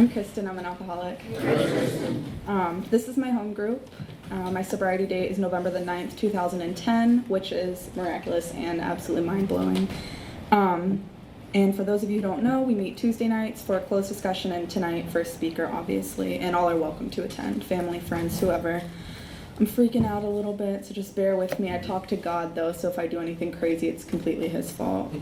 I'm Kristen, I'm an alcoholic. This is my home group. My sobriety date is November the 9th, 2010, which is miraculous and absolutely mind-blowing. And for those of you who don't know, we meet Tuesday nights for a closed discussion and tonight for a speaker, obviously, and all are welcome to attend, family, friends, whoever. I'm freaking out a little bit, so just bear with me. I talk to God, though, so if I do anything crazy, it's completely His fault.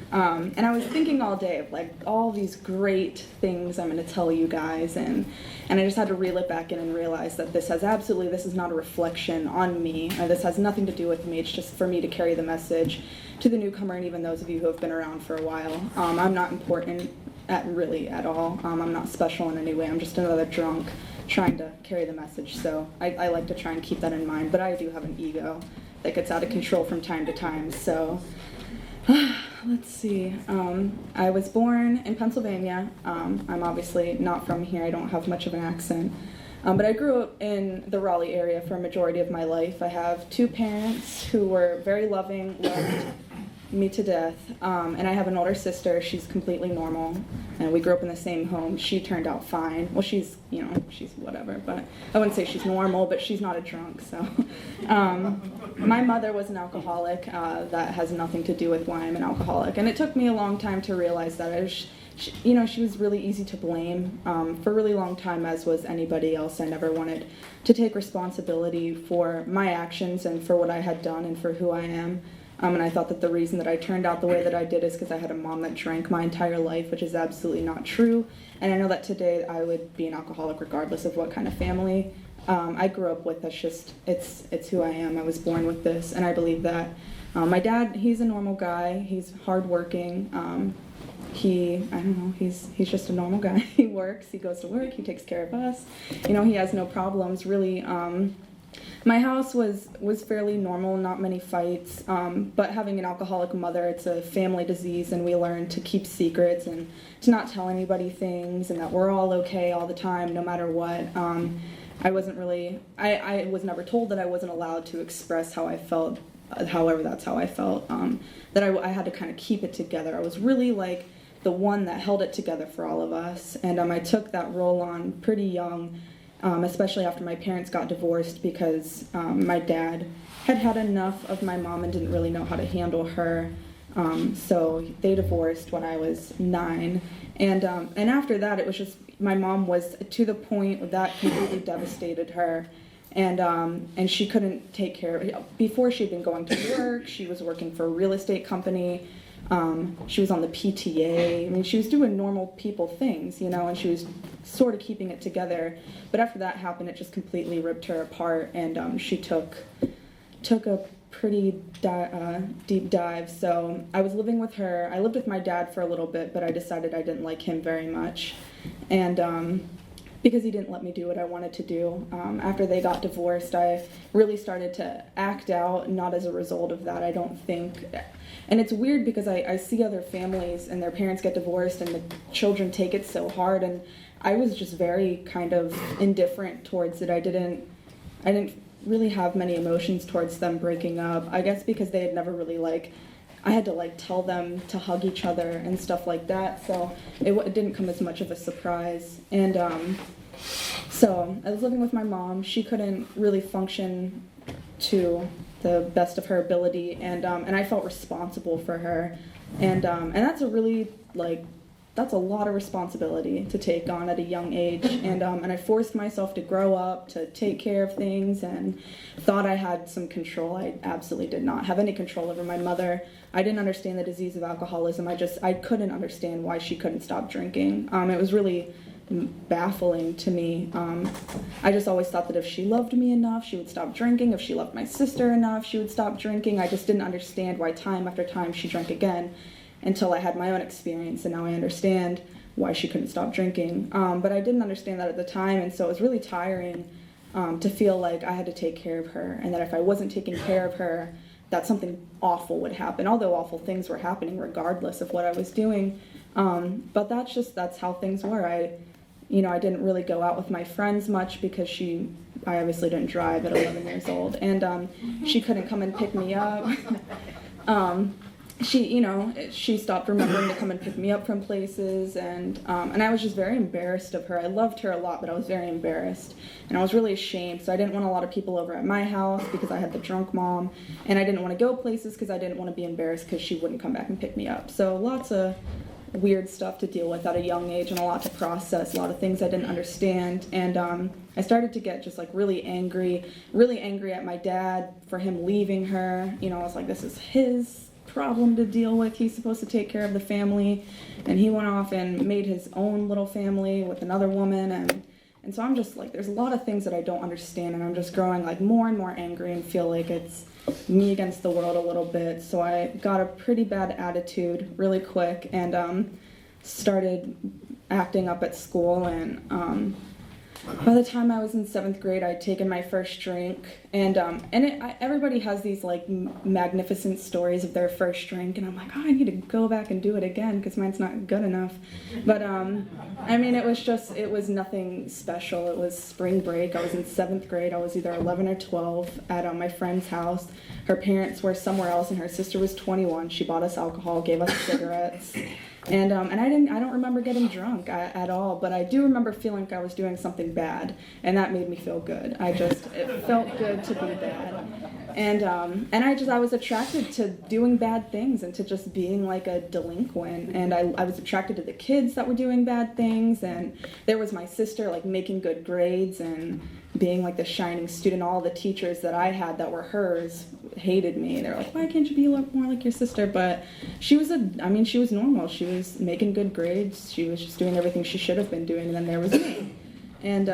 And I was thinking all day of like all these great things I'm going to tell you guys, and I just had to reel it back in and realize that this is not a reflection on me. This has nothing to do with me. It's just for me to carry the message to the newcomer and even those of you who have been around for a while. I'm not important at all. I'm not special in any way. I'm just another drunk trying to carry the message. So I like to try and keep that in mind, but I do have an ego that gets out of control from time to time. So let's see. I was born in Pennsylvania. I'm obviously not from here. I don't have much of an accent. But I grew up in the Raleigh area for a majority of my life. I have two parents who were very loving, loved me to death. And I have an older sister. She's completely normal. And we grew up in the same home. She turned out fine. Well, she's whatever. But I wouldn't say she's normal, but she's not a drunk. So my mother was an alcoholic. That has nothing to do with why I'm an alcoholic. And it took me a long time to realize that. She was really easy to blame for a really long time, as was anybody else. I never wanted to take responsibility for my actions and for what I had done and for who I am. And I thought that the reason that I turned out the way that I did is because I had a mom that drank my entire life, which is absolutely not true. And I know that today I would be an alcoholic regardless of what kind of family I grew up with. It's who I am. I was born with this, and I believe that. My dad, he's a normal guy. He's hardworking. He's just a normal guy. He works, he goes to work, he takes care of us. He has no problems, really. My house was fairly normal, not many fights, but having an alcoholic mother, it's a family disease, and we learn to keep secrets and to not tell anybody things, and that we're all okay all the time, no matter what. I was never told that I wasn't allowed to express how I felt, however that's how I felt, that I had to kind of keep it together. I was really like the one that held it together for all of us, and I took that role on pretty young, especially after my parents got divorced, because my dad had had enough of my mom and didn't really know how to handle her, so they divorced when I was 9, and after that it was just, my mom was to the point that completely devastated her. And she couldn't take care of it. Before, she'd been going to work. She was working for a real estate company. She was on the PTA. I mean, she was doing normal people things, and she was sort of keeping it together. But after that happened, it just completely ripped her apart, and she took a pretty deep dive. So I was living with her. I lived with my dad for a little bit, but I decided I didn't like him very much. And because he didn't let me do what I wanted to do. After they got divorced, I really started to act out, not as a result of that, I don't think. And it's weird because I see other families and their parents get divorced and the children take it so hard, and I was just very kind of indifferent towards it. I didn't really have many emotions towards them breaking up, I guess because they had never really I had to tell them to hug each other and stuff like that, so it didn't come as much of a surprise. And so I was living with my mom. She couldn't really function to the best of her ability, and I felt responsible for her, and that's a really that's a lot of responsibility to take on at a young age, and I forced myself to grow up, to take care of things, and thought I had some control. I absolutely did not have any control over my mother. I didn't understand the disease of alcoholism. I couldn't understand why she couldn't stop drinking. It was really baffling to me. I just always thought that if she loved me enough, she would stop drinking. If she loved my sister enough, she would stop drinking. I just didn't understand why time after time she drank again, until I had my own experience, and now I understand why she couldn't stop drinking. But I didn't understand that at the time, and so it was really tiring to feel like I had to take care of her, and that if I wasn't taking care of her, that something awful would happen, although awful things were happening regardless of what I was doing. But that's how things were. I didn't really go out with my friends much because I obviously didn't drive at 11 years old, and she couldn't come and pick me up. she stopped remembering to come and pick me up from places, and I was just very embarrassed of her. I loved her a lot, but I was very embarrassed, and I was really ashamed, so I didn't want a lot of people over at my house because I had the drunk mom, and I didn't want to go places because I didn't want to be embarrassed because she wouldn't come back and pick me up. So lots of weird stuff to deal with at a young age, and a lot to process, a lot of things I didn't understand, and I started to get just like really angry at my dad for him leaving her. I was like, this is his problem to deal with. He's supposed to take care of the family, and he went off and made his own little family with another woman, and so I'm just like, there's a lot of things that I don't understand, and I'm just growing like more and more angry and feel like it's me against the world a little bit. So I got a pretty bad attitude really quick, and started acting up at school, and by the time I was in 7th grade, I'd taken my first drink, and everybody has these like magnificent stories of their first drink, and I'm like, I need to go back and do it again because mine's not good enough. But it was nothing special. It was spring break. I was in 7th grade. I was either 11 or 12 at my friend's house. Her parents were somewhere else, and her sister was 21. She bought us alcohol, gave us cigarettes. And I don't remember getting drunk at all, but I do remember feeling like I was doing something bad, and that made me feel good. It felt good to be bad. And I was attracted to doing bad things and to just being like a delinquent, and I was attracted to the kids that were doing bad things, and there was my sister like making good grades and being like the shining student. All the teachers that I had that were hers hated me. They were like, why can't you be more like your sister? But she was normal. She was making good grades. She was just doing everything she should have been doing. And then there was me, and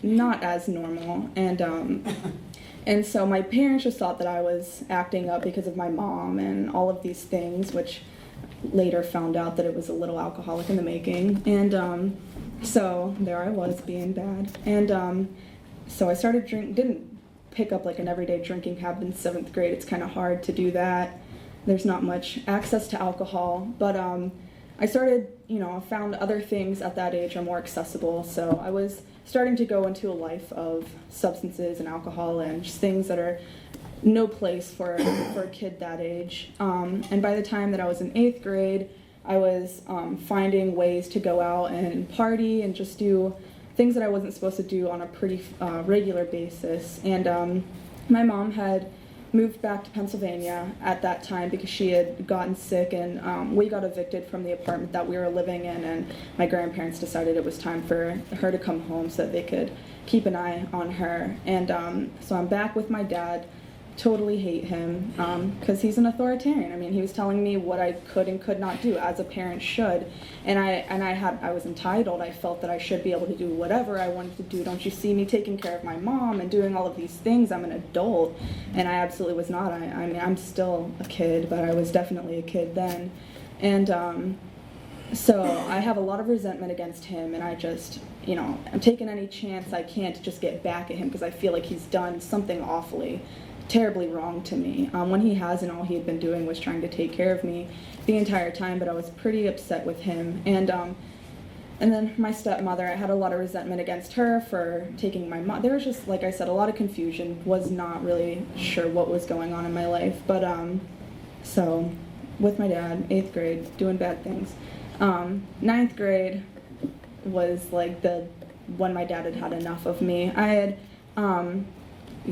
not as normal. And so my parents just thought that I was acting up because of my mom and all of these things, which later found out that it was a little alcoholic in the making. And so there I was being bad. And so I started didn't pick up like an everyday drinking habit in 7th grade. It's kind of hard to do that. There's not much access to alcohol, but I started, found other things at that age are more accessible. So I was starting to go into a life of substances and alcohol and just things that are no place for a kid that age. And by the time that I was in 8th grade, I was finding ways to go out and party and just do things that I wasn't supposed to do on a pretty regular basis. And my mom had moved back to Pennsylvania at that time because she had gotten sick, and we got evicted from the apartment that we were living in, and my grandparents decided it was time for her to come home so that they could keep an eye on her. And so I'm back with my dad. Totally hate him because he's an authoritarian. I mean, he was telling me what I could and could not do, as a parent should, and I was entitled. I felt that I should be able to do whatever I wanted to do. Don't you see me taking care of my mom and doing all of these things? I'm an adult, and I absolutely was not. I mean, I'm still a kid, but I was definitely a kid then, and so I have a lot of resentment against him, and I just, I'm taking any chance I can to just get back at him because I feel like he's done something awfully terribly wrong to me, when he hasn't. All he had been doing was trying to take care of me the entire time, but I was pretty upset with him. And then my stepmother, I had a lot of resentment against her for taking my mom. There was just, like I said, a lot of confusion. Was not really sure what was going on in my life, but so with my dad, 8th grade, doing bad things. 9th grade was like when my dad had enough of me. I had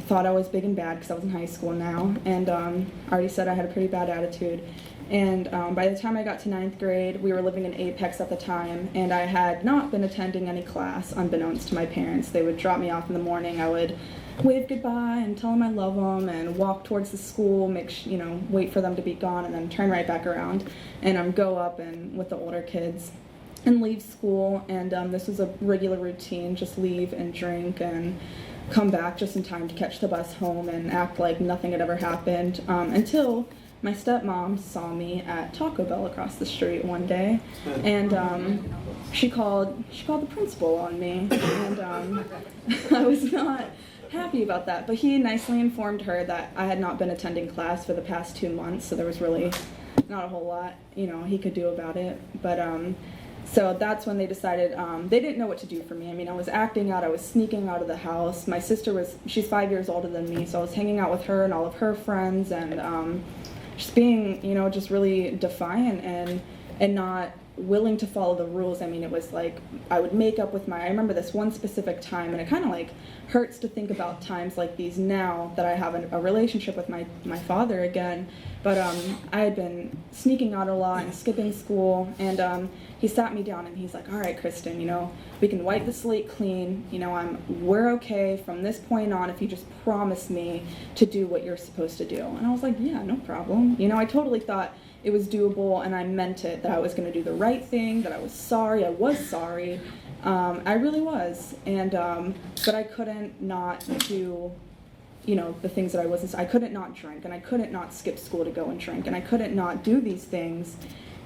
thought I was big and bad because I was in high school now, and I already said I had a pretty bad attitude. And by the time I got to 9th grade, we were living in Apex at the time, and I had not been attending any class, unbeknownst to my parents. They would drop me off in the morning. I would wave goodbye and tell them I love them and walk towards the school, wait for them to be gone, and then turn right back around and go up and with the older kids and leave school. And this was a regular routine, just leave and drink and come back just in time to catch the bus home and act like nothing had ever happened, until my stepmom saw me at Taco Bell across the street one day, and she called the principal on me, and I was not happy about that, but he nicely informed her that I had not been attending class for the past 2 months, so there was really not a whole lot he could do about it. But so that's when they decided, they didn't know what to do for me. I mean, I was acting out, I was sneaking out of the house. My sister she's 5 years older than me, so I was hanging out with her and all of her friends, and just being, just really defiant and not willing to follow the rules. I mean, it was like I would make up with I remember this one specific time, and it kind of like hurts to think about times like these now that I have a relationship with my father again. But I had been sneaking out a lot and skipping school, and he sat me down and he's like, all right, Kristen, we can wipe the slate clean. We're okay from this point on if you just promise me to do what you're supposed to do. And I was like, yeah, no problem. I totally thought it was doable, and I meant it, that I was going to do the right thing, that I was sorry. I really was. And but I couldn't not do the things that I couldn't not drink, and I couldn't not skip school to go and drink, and I couldn't not do these things.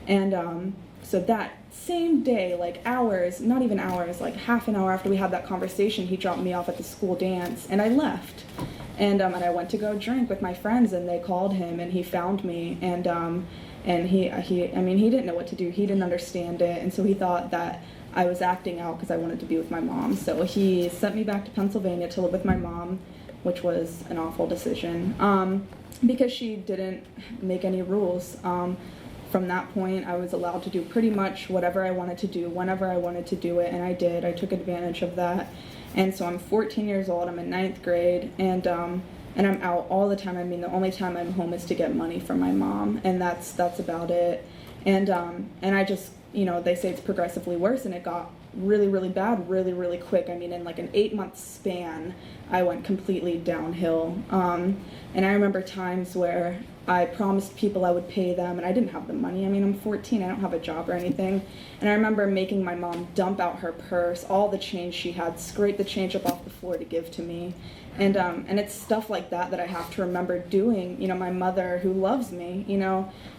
And so that same day, like hours, not even hours, like half an hour after we had that conversation, he dropped me off at the school dance, and I left. And I went to go drink with my friends, and they called him, and he found me, and he didn't know what to do. He didn't understand it, and so he thought that I was acting out because I wanted to be with my mom. So he sent me back to Pennsylvania to live with my mom, which was an awful decision, because she didn't make any rules. From that point, I was allowed to do pretty much whatever I wanted to do, whenever I wanted to do it, and I did. I took advantage of that. And so I'm 14 years old, I'm in 9th grade, and I'm out all the time. I mean, the only time I'm home is to get money from my mom, and that's about it. And I just, they say it's progressively worse, and it got really, really bad, really, really quick. I mean, in like an 8-month span, I went completely downhill. And I remember times where I promised people I would pay them, and I didn't have the money. I mean, I'm 14, I don't have a job or anything. And I remember making my mom dump out her purse, all the change she had, scrape the change up off the floor to give to me. And it's stuff like that I have to remember doing. My mother, who loves me,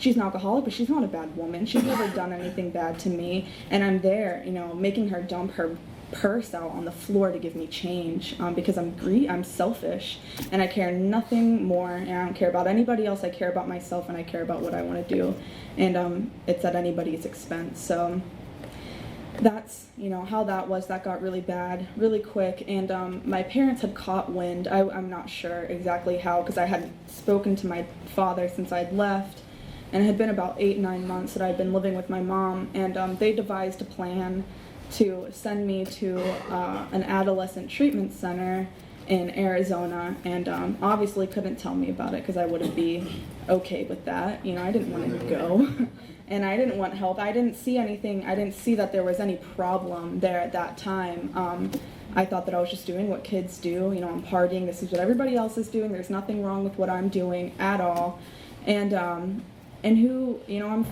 she's an alcoholic, but she's not a bad woman. She's never done anything bad to me. And I'm there, making her dump her purse out on the floor to give me change, because I'm selfish, and I care nothing more, and I don't care about anybody else. I care about myself, and I care about what I want to do, and it's at anybody's expense. So that's how that got really bad really quick. And my parents had caught wind. I'm not sure exactly how, because I hadn't spoken to my father since I'd left, and it had been about 8-9 months that I'd been living with my mom, and they devised a plan to send me to an adolescent treatment center in Arizona, and obviously couldn't tell me about it because I wouldn't be okay with that. I didn't want to go, and I didn't want help. I didn't see anything. I didn't see that there was any problem there at that time. I thought that I was just doing what kids do. I'm partying. This is what everybody else is doing. There's nothing wrong with what I'm doing at all. And I'm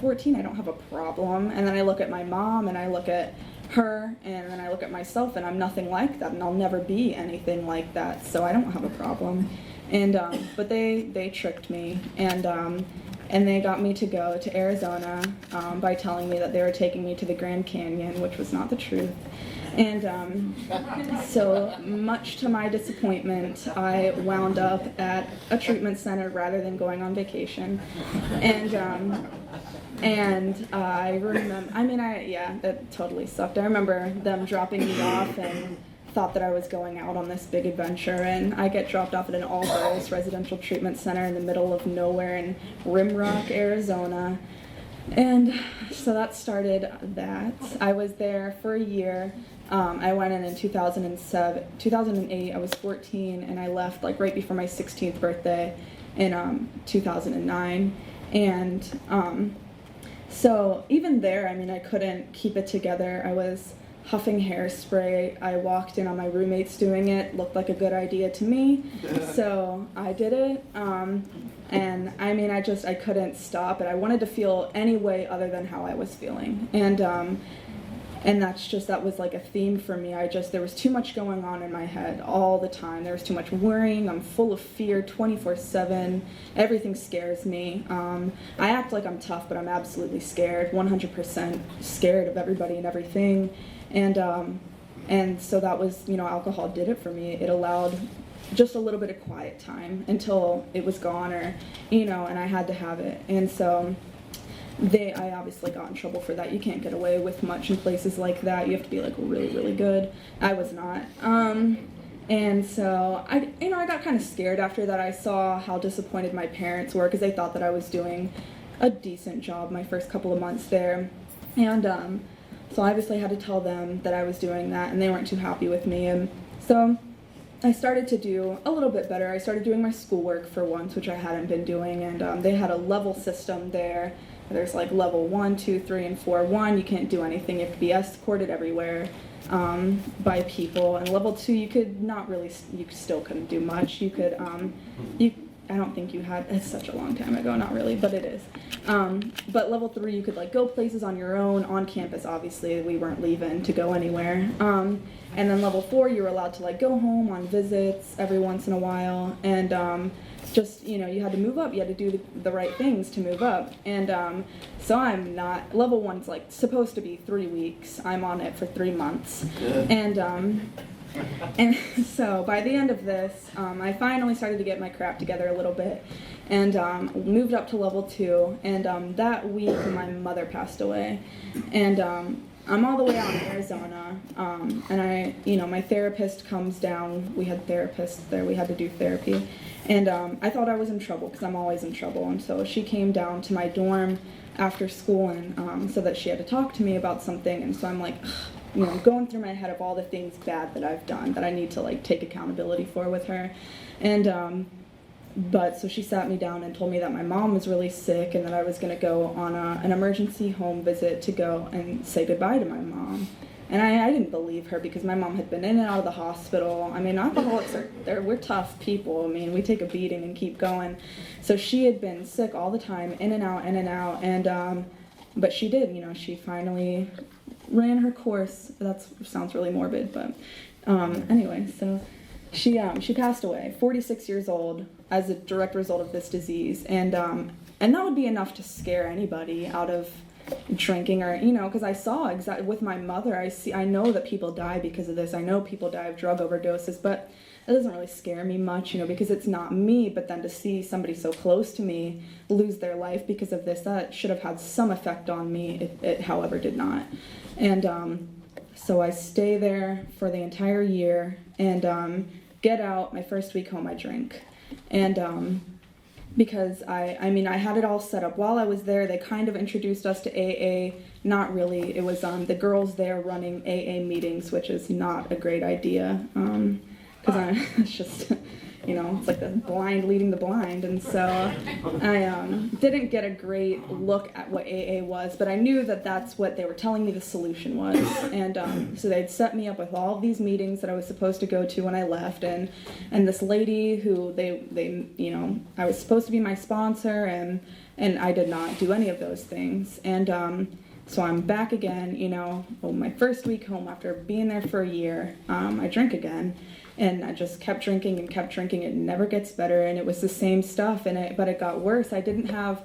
14. I don't have a problem. And then I look at my mom, and I look at her, and then I look at myself, and I'm nothing like that, and I'll never be anything like that, so I don't have a problem. And but they tricked me, and they got me to go to Arizona by telling me that they were taking me to the Grand Canyon, which was not the truth. And so much to my disappointment, I wound up at a treatment center rather than going on vacation. And I remember, that totally sucked. I remember them dropping me off and thought that I was going out on this big adventure, and I get dropped off at an all-girls residential treatment center in the middle of nowhere in Rimrock, Arizona. And so that started that. I was there for a year. I went in 2008, I was 14, and I left like right before my 16th birthday in 2009. And so even there, I couldn't keep it together. I was huffing hairspray. I walked in on my roommates doing it. Looked like a good idea to me. So I did it. And I couldn't stop it. I wanted to feel any way other than how I was feeling. And that was like a theme for me. There was too much going on in my head all the time. There was too much worrying. I'm full of fear 24/7. Everything scares me. I act like I'm tough, but I'm absolutely scared, 100% scared of everybody and everything. And so that was, alcohol did it for me. It allowed just a little bit of quiet time until it was gone, or, and I had to have it. And so I obviously got in trouble for that. You can't get away with much in places like that. You have to be like really, really good. I was not. And so I got kind of scared after that. I saw how disappointed my parents were because they thought that I was doing a decent job my first couple of months there. And so I obviously had to tell them that I was doing that, and they weren't too happy with me. And so I started to do a little bit better. I started doing my schoolwork for once, which I hadn't been doing, and they had a level system there. There's like level 1, 2, 3, and 4. 1, you can't do anything. You have to be escorted everywhere by people. And level 2, you still couldn't do much. You could, I don't think you had, it's such a long time ago, not really, but it is. But level 3, you could like go places on your own, on campus, obviously. We weren't leaving to go anywhere. And then level 4, you were allowed to like go home on visits every once in a while. And just, you had to move up. You had to do the right things to move up. And so I'm not, level 1's like supposed to be 3 weeks. I'm on it for 3 months. And so by the end of this, I finally started to get my crap together a little bit and moved up to level 2. And that week, my mother passed away. And I'm all the way out in Arizona. And my therapist comes down. We had therapists there. We had to do therapy. And I thought I was in trouble because I'm always in trouble. And so she came down to my dorm after school and said that she had to talk to me about something. And so I'm like, going through my head of all the things bad that I've done that I need to like take accountability for with her. And but so she sat me down and told me that my mom was really sick and that I was going to go on an emergency home visit to go and say goodbye to my mom. And I didn't believe her because my mom had been in and out of the hospital. I mean, alcoholics we're tough people. I mean, we take a beating and keep going. So she had been sick all the time, in and out, and but she did, she finally ran her course. That sounds really morbid, but anyway, so she passed away, 46 years old, as a direct result of this disease, and that would be enough to scare anybody out of drinking, or because I saw exactly with my mother. I know that people die because of this. I know people die of drug overdoses, but it doesn't really scare me much, because it's not me. But then to see somebody so close to me lose their life because of this, that should have had some effect on me. It however, did not. And so I stay there for the entire year and get out. My first week home, I drink. And because I had it all set up. While I was there, they kind of introduced us to AA. Not really. It was the girls there running AA meetings, which is not a great idea. Because it's just, it's like the blind leading the blind. And so I didn't get a great look at what AA was, but I knew that that's what they were telling me the solution was. And so they'd set me up with all of these meetings that I was supposed to go to when I left. And this lady who I was supposed to be my sponsor, and I did not do any of those things. And so I'm back again, my first week home after being there for a year, I drink again. And I just kept drinking. It never gets better, and it was the same stuff. But it got worse. I didn't have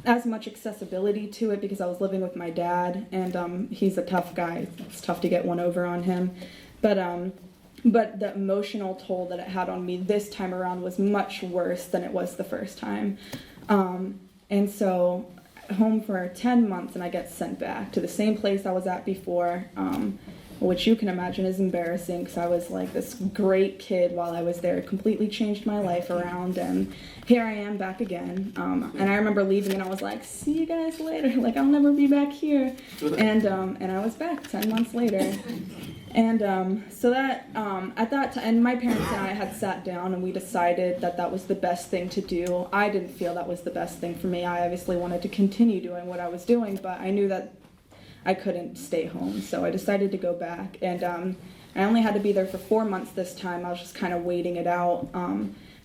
as much accessibility to it because I was living with my dad, and he's a tough guy. It's tough to get one over on him. But the emotional toll that it had on me this time around was much worse than it was the first time. And so home for 10 months, and I get sent back to the same place I was at before. Which you can imagine is embarrassing because I was like this great kid while I was there. It completely changed my life around, and here I am back again. And I remember leaving, and I was like, "See you guys later. Like I'll never be back here." And I was back 10 months later. And so that at that time, and my parents and I had sat down, and we decided that was the best thing to do. I didn't feel that was the best thing for me. I obviously wanted to continue doing what I was doing, but I knew that I couldn't stay home, so I decided to go back, and I only had to be there for 4 months this time. I was just kind of waiting it out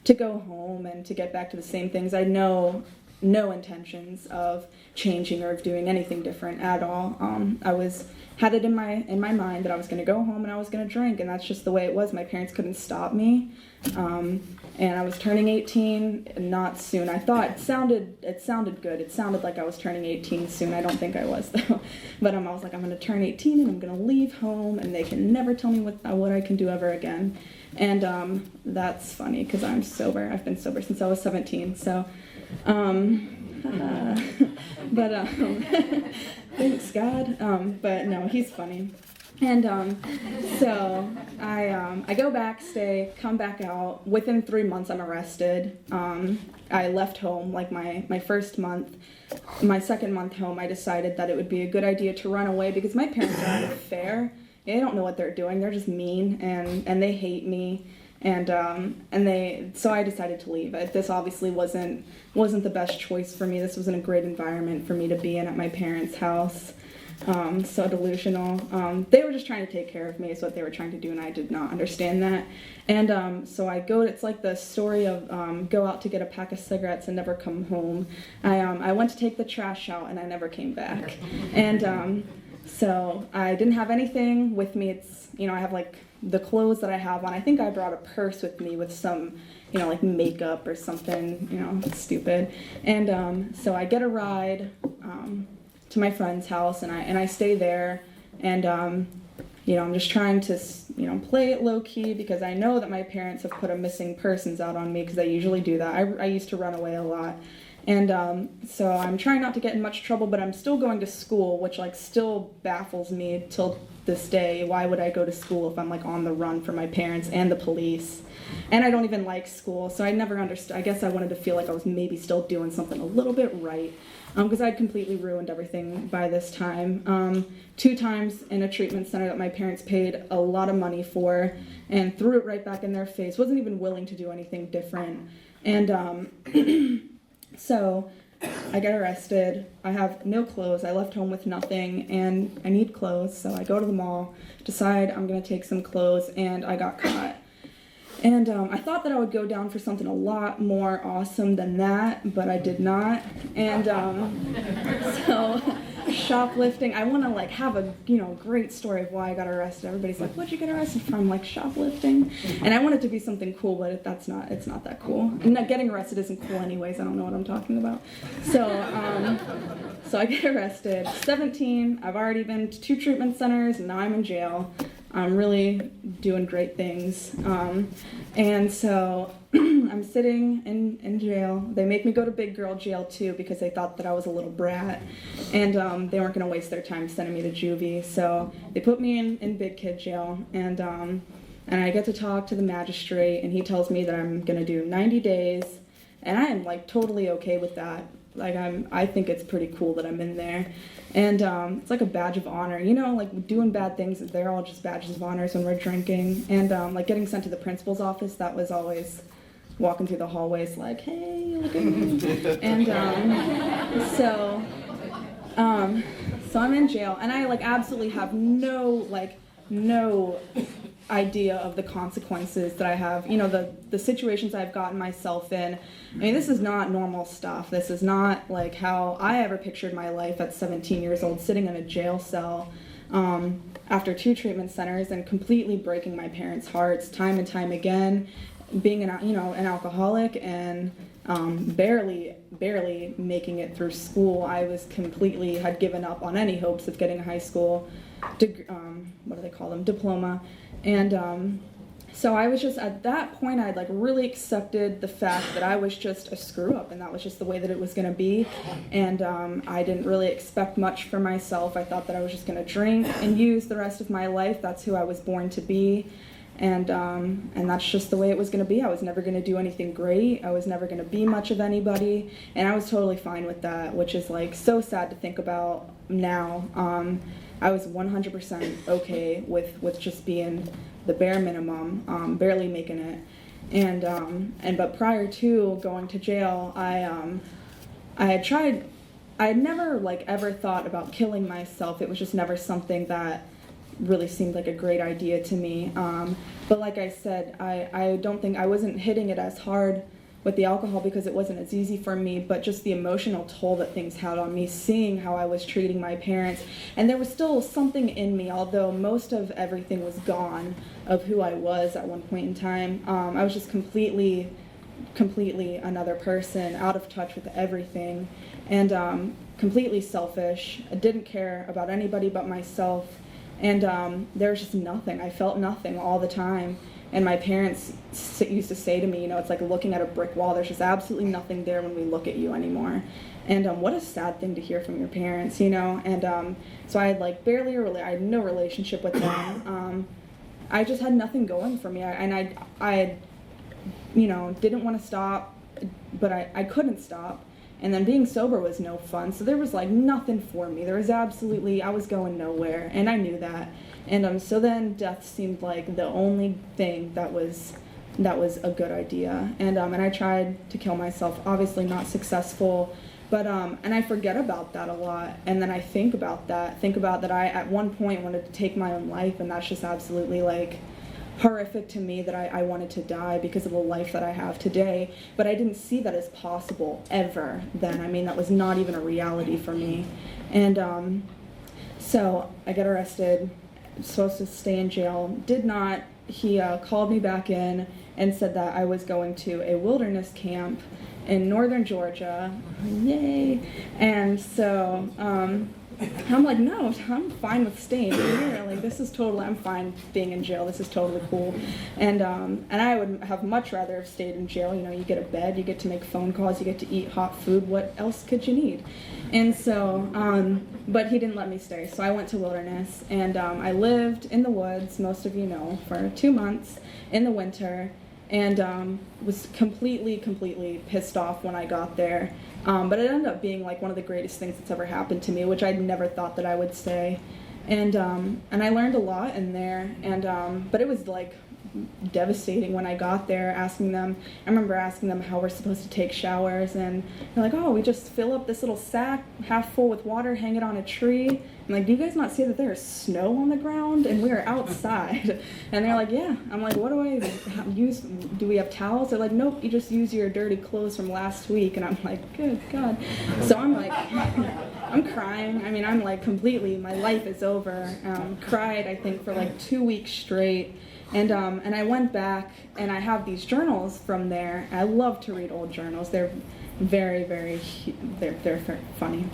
to go home and to get back to the same things. I had no intentions of changing or of doing anything different at all. I had it in my mind that I was going to go home and I was going to drink, and that's just the way it was. My parents couldn't stop me, and I was turning 18 not soon. I thought it sounded good. It sounded like I was turning 18 soon. I don't think I was though. But I was like, I'm going to turn 18 and I'm going to leave home, and they can never tell me what I can do ever again. And that's funny because I'm sober. I've been sober since I was 17. So. But thanks God. But no, he's funny. And so I go back, stay, come back out. Within 3 months, I'm arrested. I left home like my first month. My second month home, I decided that it would be a good idea to run away because my parents aren't fair. They don't know what they're doing. They're just mean, and they hate me. So I decided to leave. This obviously wasn't the best choice for me. This wasn't a great environment for me to be in at my parents' house. So delusional. They were just trying to take care of me is what they were trying to do, and I did not understand that. And so I go, it's like the story of go out to get a pack of cigarettes and never come home. I went to take the trash out, and I never came back. And so I didn't have anything with me. It's, I have like the clothes that I have on. I think I brought a purse with me with some, like makeup or something, stupid. And so I get a ride to my friend's house, and I stay there, and I'm just trying to play it low key because I know that my parents have put a missing persons out on me because I usually do that. I used to run away a lot, and so I'm trying not to get in much trouble, but I'm still going to school, which like still baffles me till this day. Why would I go to school if I'm like on the run from my parents and the police? And I don't even like school, so I never understood. I guess I wanted to feel like I was maybe still doing something a little bit right, because I'd completely ruined everything by this time. 2 times in a treatment center that my parents paid a lot of money for and threw it right back in their face. Wasn't even willing to do anything different. And so I get arrested. I have no clothes. I left home with nothing, and I need clothes, so I go to the mall, decide I'm going to take some clothes, and I got caught. And I thought that I would go down for something a lot more awesome than that, but I did not. And so shoplifting, I want to like have a great story of why I got arrested. Everybody's like, "What'd you get arrested from?" Like shoplifting, and I want it to be something cool, but it's not that cool. And getting arrested isn't cool anyways. I don't know what I'm talking about. So I get arrested. 17. I've already been to 2 treatment centers, and now I'm in jail. I'm really doing great things. And so I'm sitting in jail. They make me go to big girl jail too because they thought that I was a little brat. And they weren't going to waste their time sending me to juvie. So they put me in big kid jail. And I get to talk to the magistrate, and he tells me that I'm going to do 90 days. And I am like totally okay with that. Like I think it's pretty cool that I'm in there. And it's like a badge of honor, like doing bad things, they're all just badges of honors when we're drinking. And like getting sent to the principal's office, that was always walking through the hallways like, "Hey, look at me." And so I'm in jail, and I like absolutely have no idea of the consequences that I have, the situations I've gotten myself in. I mean, this is not normal stuff. This is not like how I ever pictured my life at 17 years old, sitting in a jail cell after 2 treatment centers and completely breaking my parents' hearts time and time again, being an alcoholic and barely making it through school. I was had given up on any hopes of getting a high school diploma. And so I was just, at that point, I'd like really accepted the fact that I was just a screw up, and that was just the way that it was going to be. And I didn't really expect much for myself. I thought that I was just going to drink and use the rest of my life. That's who I was born to be. And that's just the way it was going to be. I was never going to do anything great. I was never going to be much of anybody. And I was totally fine with that, which is like so sad to think about now. I was 100% okay with just being the bare minimum, barely making it. But prior to going to jail, I had never like ever thought about killing myself. It was just never something that really seemed like a great idea to me. But like I said, I don't think I wasn't hitting it as hard with the alcohol because it wasn't as easy for me, but just the emotional toll that things had on me, seeing how I was treating my parents. And there was still something in me, although most of everything was gone of who I was at one point in time. I was just completely another person, out of touch with everything, and completely selfish. I didn't care about anybody but myself. And there was just nothing. I felt nothing all the time. And my parents used to say to me, it's like looking at a brick wall. There's just absolutely nothing there when we look at you anymore. And what a sad thing to hear from your parents, And so I had like I had no relationship with them. I just had nothing going for me. I didn't want to stop, but I couldn't stop. And then being sober was no fun. So there was like nothing for me. I was going nowhere, and I knew that. And so then death seemed like the only thing that was a good idea. And I tried to kill myself, obviously not successful. But, and I forget about that a lot, and then I think about that I at one point wanted to take my own life, and that's just absolutely like horrific to me that I wanted to die because of the life that I have today, but I didn't see that as possible ever then. I mean, that was not even a reality for me. And so I get arrested, supposed to stay in jail, did not. He called me back in and said that I was going to a wilderness camp in northern Georgia. Yay. And so I'm like, no, I'm fine with staying here. Like, I'm fine being in jail. This is totally cool. And I would have much rather have stayed in jail. You get a bed, you get to make phone calls, you get to eat hot food. What else could you need? And so, but he didn't let me stay. So I went to wilderness, and I lived in the woods, most of you know, for 2 months in the winter. And was completely pissed off when I got there. But it ended up being like one of the greatest things that's ever happened to me, which I'd never thought that I would say. And I learned a lot in there. And but it was like devastating when I got there, I remember asking them how we're supposed to take showers, and they're like, oh, we just fill up this little sack half full with water, hang it on a tree. I'm like, do you guys not see that there is snow on the ground? And we are outside. And they're like, yeah. I'm like, what do I use? Do we have towels? They're like, nope, you just use your dirty clothes from last week. And I'm like, good God. So I'm like, I'm crying. I mean, I'm like completely, my life is over. Cried, I think, for like 2 weeks straight. And I went back, and I have these journals from there. I love to read old journals. They're they're funny.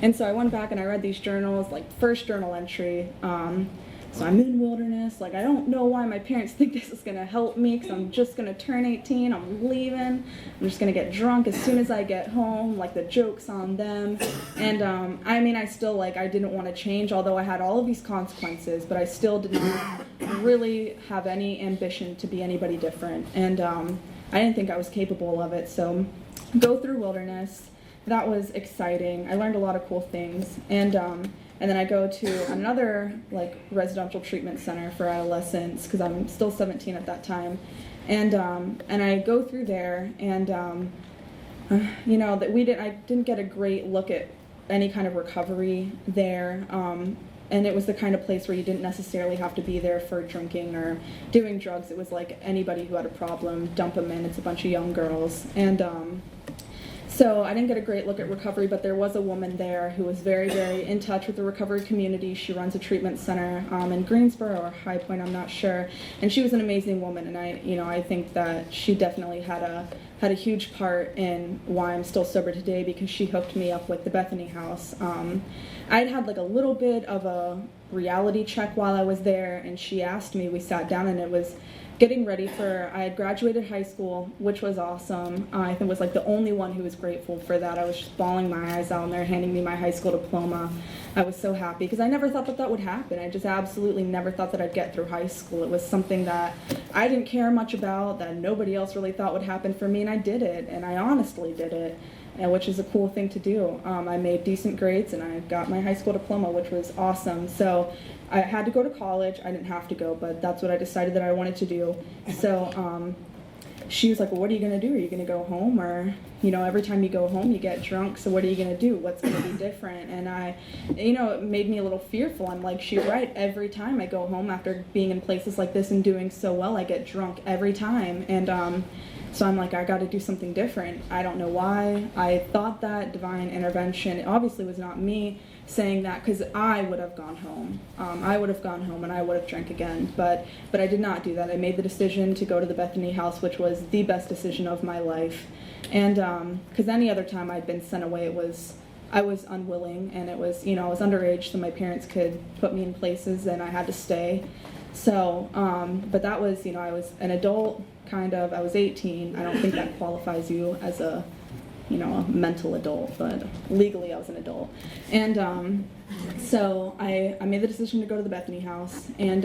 And so I went back and I read these journals, like first journal entry. So I'm in wilderness. Like, I don't know why my parents think this is going to help me, because I'm just going to turn 18. I'm leaving. I'm just going to get drunk as soon as I get home. Like, the joke's on them. And I mean, I still, like, I didn't want to change, although I had all of these consequences, but I still did not really have any ambition to be anybody different. And I didn't think I was capable of it. So go through wilderness. That was exciting. I learned a lot of cool things. And then I go to another like residential treatment center for adolescents, because I'm still 17 at that time, and I go through there, and you know, that I didn't get a great look at any kind of recovery there, and it was the kind of place where you didn't necessarily have to be there for drinking or doing drugs. It was like anybody who had a problem, dump them in. It's a bunch of young girls, and so I didn't get a great look at recovery, but there was a woman there who was very, very in touch with the recovery community. She runs a treatment center in Greensboro or High Point, I'm not sure. And she was an amazing woman, and I think that she definitely had a huge part in why I'm still sober today, because she hooked me up with the Bethany House. I'd had like a little bit of a reality check while I was there, and she asked me, we sat down, and it was getting ready for, I had graduated high school, which was awesome. I think was like the only one who was grateful for that. I was just bawling my eyes out, and they're handing me my high school diploma. I was so happy, because I never thought that would happen. I just absolutely never thought that I'd get through high school. It was something that I didn't care much about, that nobody else really thought would happen for me, and I did it, and I honestly did it, which is a cool thing to do. I made decent grades, and I got my high school diploma, which was awesome. So I had to go to college. I didn't have to go, but that's what I decided that I wanted to do. So she was like, well, what are you going to do? Are you going to go home? Or, every time you go home, you get drunk. So what are you going to do? What's going to be different? And it made me a little fearful. I'm like, she's right. Every time I go home after being in places like this and doing so well, I get drunk every time. And so I'm like, I got to do something different. I don't know why. I thought that divine intervention, it obviously was not me saying that, because I would have gone home. I would have gone home and I would have drank again, but I did not do that. I made the decision to go to the Bethany House, which was the best decision of my life. And because any other time I'd been sent away, I was unwilling, and it was, I was underage, so my parents could put me in places and I had to stay. So, but that was, I was an adult, kind of. I was 18. I don't think that qualifies you as a mental adult, but legally I was an adult. And so I made the decision to go to the Bethany house, and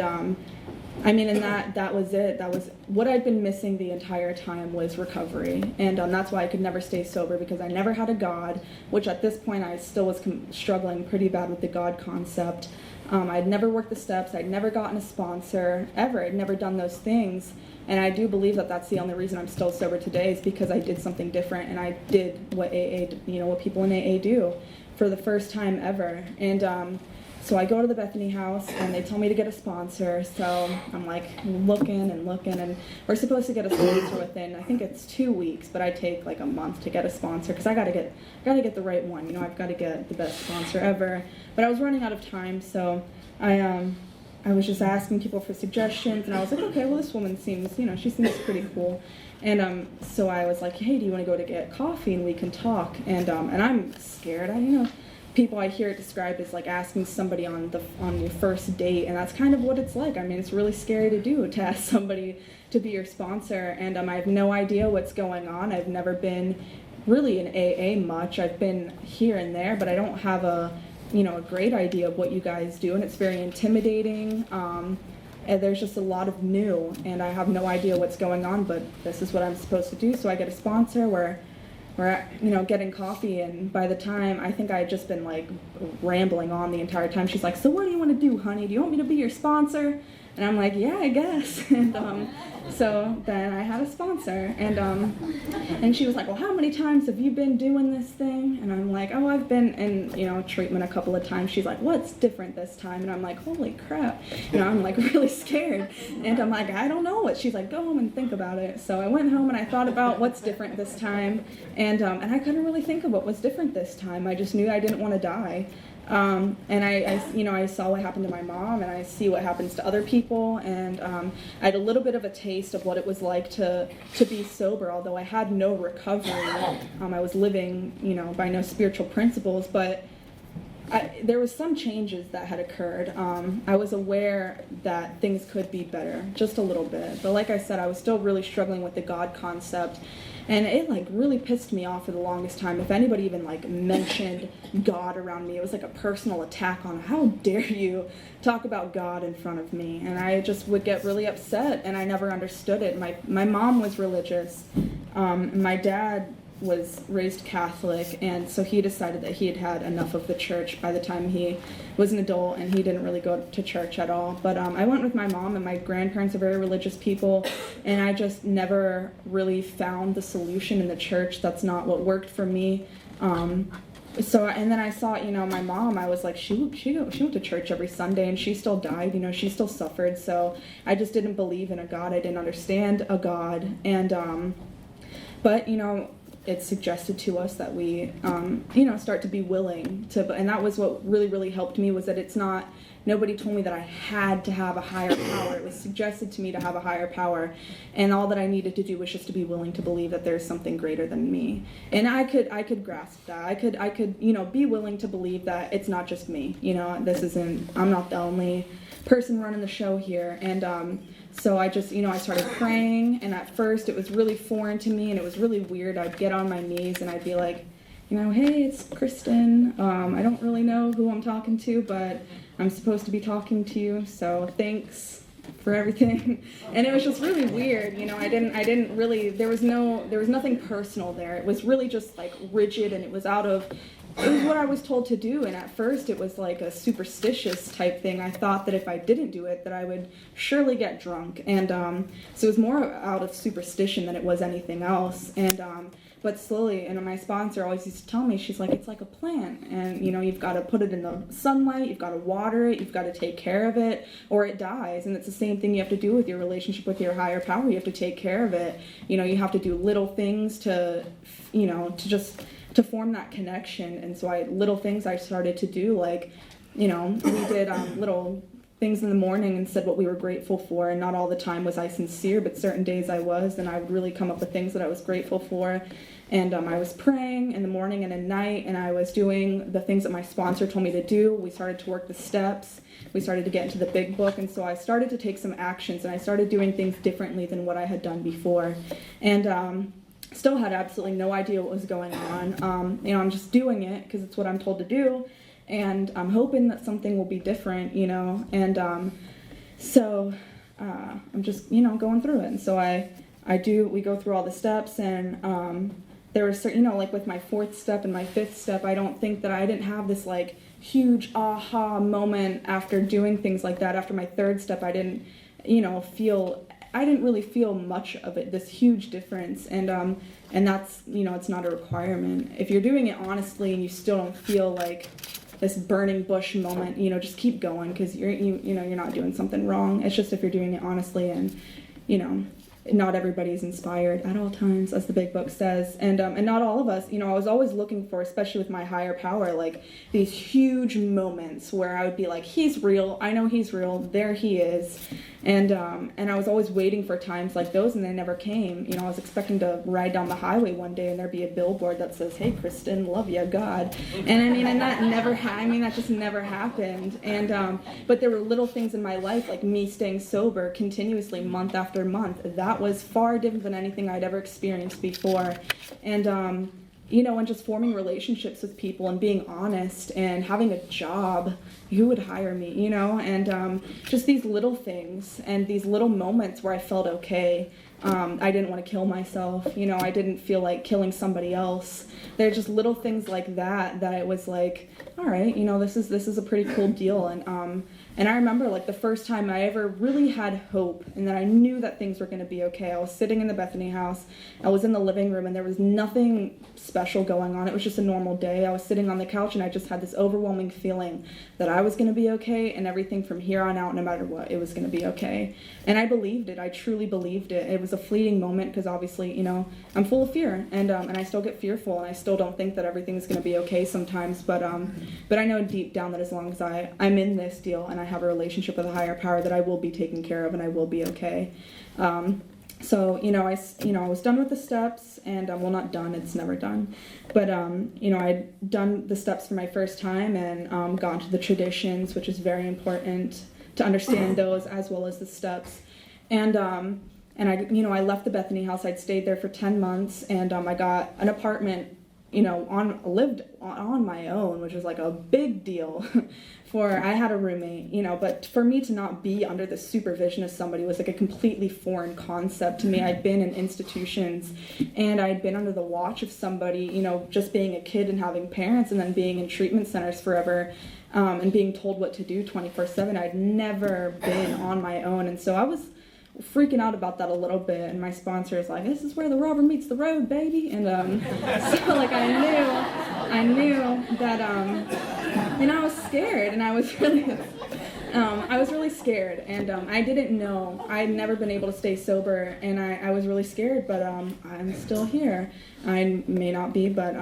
and that was it. That was what I'd been missing the entire time, was recovery. And that's why I could never stay sober, because I never had a God, which at this point I still was struggling pretty bad with the God concept. I'd never worked the steps. I'd never gotten a sponsor, ever. I'd never done those things. And I do believe that that's the only reason I'm still sober today, is because I did something different, and I did what what people in AA do for the first time ever. And so I go to the Bethany house, and they tell me to get a sponsor. So I'm like looking, and we're supposed to get a sponsor within, I think it's 2 weeks, but I take like a month to get a sponsor, because I gotta get the right one. I've got to get the best sponsor ever. But I was running out of time, so I was just asking people for suggestions, and I was like, okay, well, this woman seems, she seems pretty cool. And so I was like, hey, do you want to go to get coffee and we can talk? And I'm scared. People, I hear it described as like asking somebody on your first date, and that's kind of what it's like. It's really scary to do, to ask somebody to be your sponsor. And I have no idea what's going on. I've never been really in AA much. I've been here and there, but I don't have a great idea of what you guys do, and it's very intimidating. And there's just a lot of new, and I have no idea what's going on, but this is what I'm supposed to do. So I get a sponsor, we're getting coffee, and by the time, I think I had just been like rambling on the entire time. She's like, so what do you want to do, honey? Do you want me to be your sponsor? And I'm like, yeah, I guess. And so then I had a sponsor, and she was like, well, how many times have you been doing this thing? And I'm like, oh, I've been in treatment a couple of times. She's like, what's different this time? And I'm like, holy crap. I'm like really scared. And I'm like, I don't know what. She's like, go home and think about it. So I went home and I thought about what's different this time, and I couldn't really think of what was different this time. I just knew I didn't want to die. And I saw what happened to my mom, and I see what happens to other people, and I had a little bit of a taste of what it was like to be sober, although I had no recovery. I was living, by no spiritual principles, but there was some changes that had occurred. I was aware that things could be better, just a little bit. But like I said, I was still really struggling with the God concept. And it really pissed me off for the longest time. If anybody even mentioned God around me, it was like a personal attack on, how dare you talk about God in front of me? And I just would get really upset, and I never understood it. My mom was religious. My dad was raised Catholic, and so he decided that he had had enough of the church by the time he was an adult, and he didn't really go to church at all. But I went with my mom, and my grandparents are very religious people, and I just never really found the solution in the church. That's not what worked for me. And then I saw, my mom, I was like, she went to church every Sunday, and she still died, she still suffered. So I just didn't believe in a God. I didn't understand a God. And, but, it's suggested to us that we, start to be willing to, and that was what really, really helped me, was that it's not, nobody told me that I had to have a higher power. It was suggested to me to have a higher power, and all that I needed to do was just to be willing to believe that there's something greater than me. And I could grasp that. I could, be willing to believe that it's not just me. I'm not the only person running the show here. And so I just, I started praying, and at first it was really foreign to me, and it was really weird. I'd get on my knees, and I'd be like, hey, it's Kristen. I don't really know who I'm talking to, but I'm supposed to be talking to you, so thanks for everything. And it was just really weird. I didn't really, there was nothing personal there. It was really just rigid, and it was what I was told to do. And at first it was like a superstitious type thing. I thought that if I didn't do it, that I would surely get drunk. And so it was more out of superstition than it was anything else. And but slowly, and my sponsor always used to tell me, she's like, it's like a plant, and you've got to put it in the sunlight, you've got to water it, you've got to take care of it, or it dies. And it's the same thing you have to do with your relationship with your higher power. You have to take care of it. You have to do little things to form that connection. And so little things I started to do, we did little things in the morning and said what we were grateful for, and not all the time was I sincere, but certain days I was, and I would really come up with things that I was grateful for. And I was praying in the morning and at night, and I was doing the things that my sponsor told me to do. We started to work the steps. We started to get into the big book, and so I started to take some actions, and I started doing things differently than what I had done before. And still had absolutely no idea what was going on. I'm just doing it because it's what I'm told to do, and I'm hoping that something will be different, and so I'm just, going through it. And so we go through all the steps, and there was certain, like with my fourth step and my fifth step, I don't think that I didn't have this like huge aha moment after doing things like that. After my third step, I didn't really feel much of it, this huge difference, and that's, it's not a requirement. If you're doing it honestly and you still don't feel like this burning bush moment, just keep going, because you're not doing something wrong. It's just if you're doing it honestly, and not everybody's inspired at all times, as the big book says, and not all of us. I was always looking for, especially with my higher power, like these huge moments where I would be like, he's real, I know he's real, there he is, and I was always waiting for times like those, and they never came. I was expecting to ride down the highway one day and there'd be a billboard that says, "Hey Kristen, love ya, God," and that never that just never happened. And but there were little things in my life, like me staying sober continuously month after month. That was far different than anything I'd ever experienced before. And and just forming relationships with people and being honest and having a job. Who would hire me, and just these little things and these little moments where I felt okay. I didn't want to kill myself, I didn't feel like killing somebody else. They're just little things like that it was like, all right, this is a pretty cool deal. And I remember like the first time I ever really had hope and that I knew that things were going to be okay. I was sitting in the Bethany house. I was in the living room and there was nothing special going on. It was just a normal day. I was sitting on the couch and I just had this overwhelming feeling that I was going to be okay, and everything from here on out, no matter what, it was going to be okay. And I believed it. I truly believed it. It was a fleeting moment because obviously, I'm full of fear, and I still get fearful, and I still don't think that everything's going to be okay sometimes. But I know deep down that as long as I'm in this deal and I have a relationship with a higher power, that I will be taken care of and I will be okay. So I was done with the steps, and well, not done, it's never done, but I'd done the steps for my first time, and gone to the traditions, which is very important to understand those as well as the steps. And I left the Bethany house. I'd stayed there for 10 months, and I got an apartment, lived on my own, which was like a big deal. I had a roommate, but for me to not be under the supervision of somebody was like a completely foreign concept to me. I'd been in institutions, and I'd been under the watch of somebody, just being a kid and having parents, and then being in treatment centers forever, and being told what to do 24/7. I'd never been on my own, and so I was freaking out about that a little bit, and my sponsor is like, "This is where the rubber meets the road, baby." And so like I knew that I was scared, and I was really scared, and I didn't know. I'd never been able to stay sober, and I was really scared, but I'm still here. I may not be, but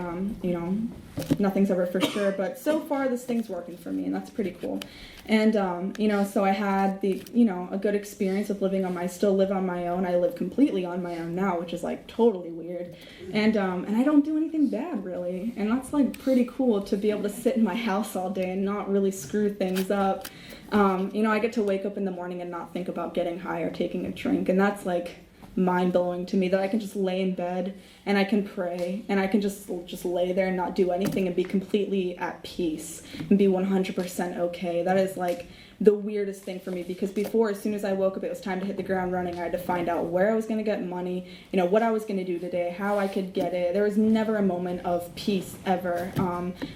nothing's ever for sure, but so far this thing's working for me, and that's pretty cool. And so I had a good experience of I still live on my own. I live completely on my own now, which is like totally weird, and I don't do anything bad really, and that's like pretty cool to be able to sit in my house all day and not really screw things up. I get to wake up in the morning and not think about getting high or taking a drink, and that's like mind-blowing to me, that I can just lay in bed and I can pray and I can just lay there and not do anything and be completely at peace and be 100% okay. That is like the weirdest thing for me, because before, as soon as I woke up, it was time to hit the ground running. I had to find out where I was going to get money, what I was going to do today, how I could get it. There was never a moment of peace ever.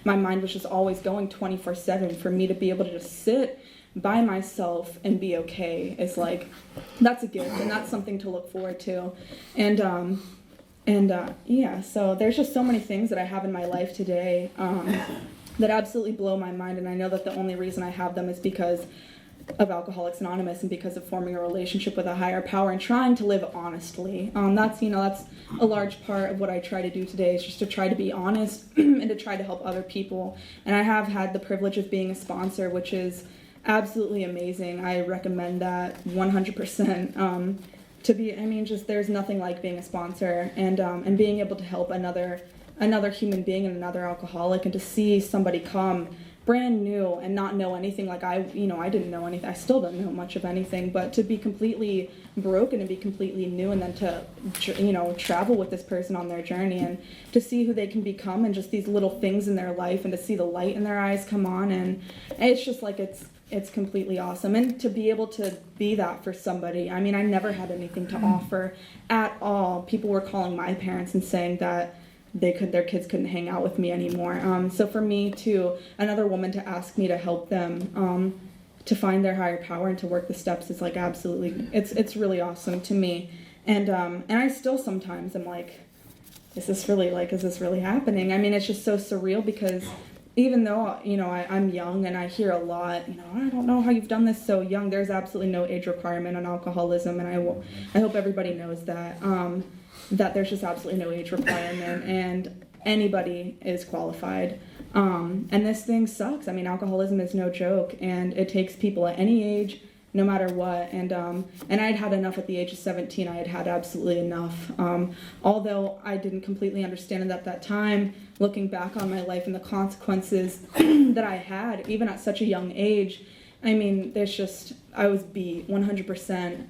My mind was just always going 24/7. For me to be able to just sit by myself and be okay is like, that's a gift, and that's something to look forward to. And so there's just so many things that I have in my life today that absolutely blow my mind, and I know that the only reason I have them is because of Alcoholics Anonymous and because of forming a relationship with a higher power and trying to live honestly. That's a large part of what I try to do today, is just to try to be honest and to try to help other people. And I have had the privilege of being a sponsor, which is absolutely amazing. I recommend that 100%. To be, I mean, just there's nothing like being a sponsor and being able to help another human being and another alcoholic, and to see somebody come brand new and not know anything. Like I didn't know anything. I still don't know much of anything, but to be completely broken and be completely new, and then to, travel with this person on their journey and to see who they can become, and just these little things in their life, and to see the light in their eyes come on, and it's just like, it's completely awesome. And to be able to be that for somebody. I mean, I never had anything to offer at all. People were calling my parents and saying that their kids couldn't hang out with me anymore. So for me to, another woman to ask me to help them to find their higher power and to work the steps is like absolutely, it's really awesome to me. And I still sometimes am like, is this really happening? I mean, it's just so surreal, because even though, I'm young and I hear a lot, I don't know how you've done this so young. There's absolutely no age requirement on alcoholism, and I hope everybody knows that. That there's just absolutely no age requirement, and anybody is qualified. And this thing sucks. I mean, alcoholism is no joke, and it takes people at any age, no matter what. And I'd had enough at the age of 17. I had absolutely enough. Although I didn't completely understand it at that time, looking back on my life and the consequences that I had, even at such a young age, I mean, I was beat 100%.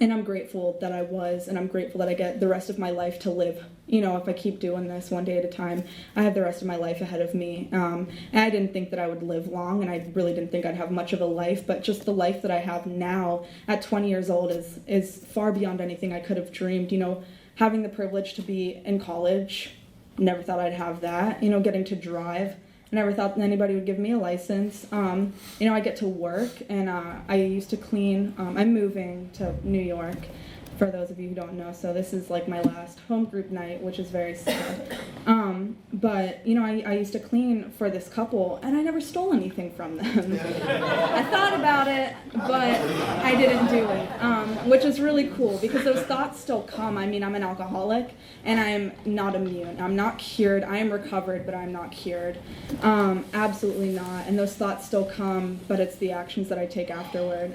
And I'm grateful that I was, and I'm grateful that I get the rest of my life to live. If I keep doing this one day at a time, I have the rest of my life ahead of me. And I didn't think that I would live long, and I really didn't think I'd have much of a life, but just the life that I have now at 20 years old is far beyond anything I could have dreamed. Having the privilege to be in college, never thought I'd have that. Getting to drive, I never thought anybody would give me a license. I get to work, and I used to clean. I'm moving to New York, for those of you who don't know, so this is like my last home group night, which is very sad. But I used to clean for this couple, and I never stole anything from them. I thought about it, but I didn't do it, which is really cool, because those thoughts still come. I mean, I'm an alcoholic, and I'm not immune. I'm not cured. I am recovered, but I'm not cured. Absolutely not. And those thoughts still come, but it's the actions that I take afterward.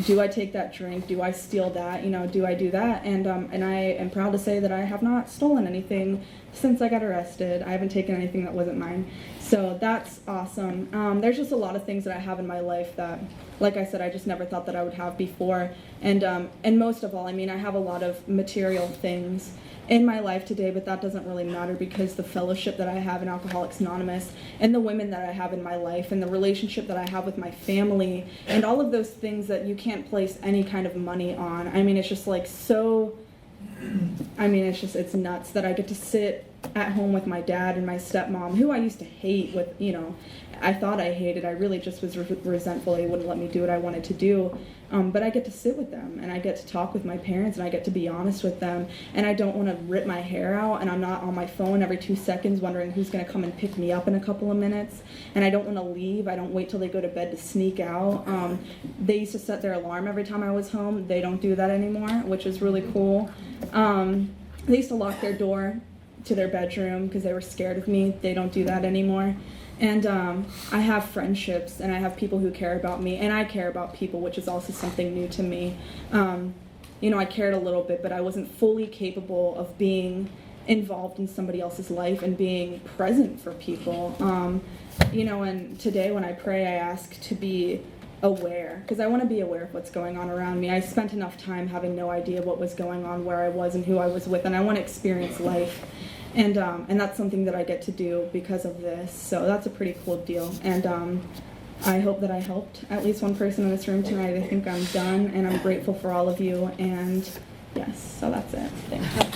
Do I take that drink? Do I steal that? Do I do that? And I am proud to say that I have not stolen anything since I got arrested. I haven't taken anything that wasn't mine. So that's awesome. There's just a lot of things that I have in my life that, like I said, I just never thought that I would have before. And most of all, I mean, I have a lot of material things in my life today, but that doesn't really matter, because the fellowship that I have in Alcoholics Anonymous, and the women that I have in my life, and the relationship that I have with my family, and all of those things that you can't place any kind of money on. I mean, it's just like so, it's nuts that I get to sit at home with my dad and my stepmom, who I used to hate with, I thought I hated. I really just was resentful. They wouldn't let me do what I wanted to do. But I get to sit with them, and I get to talk with my parents, and I get to be honest with them, and I don't want to rip my hair out, and I'm not on my phone every 2 seconds wondering who's going to come and pick me up in a couple of minutes, and I don't want to leave. I don't wait till they go to bed to sneak out. They used to set their alarm every time I was home. They don't do that anymore, which is really cool. They used to lock their door to their bedroom because they were scared of me. They don't do that anymore. And I have friendships, and I have people who care about me, and I care about people, which is also something new to me. I cared a little bit, but I wasn't fully capable of being involved in somebody else's life and being present for people. And today when I pray, I ask to be aware, because I want to be aware of what's going on around me. I spent enough time having no idea what was going on, where I was, and who I was with, and I want to experience life. And that's something that I get to do because of this. So that's a pretty cool deal. And I hope that I helped at least one person in this room tonight. I think I'm done, and I'm grateful for all of you. And yes, so that's it. Thanks.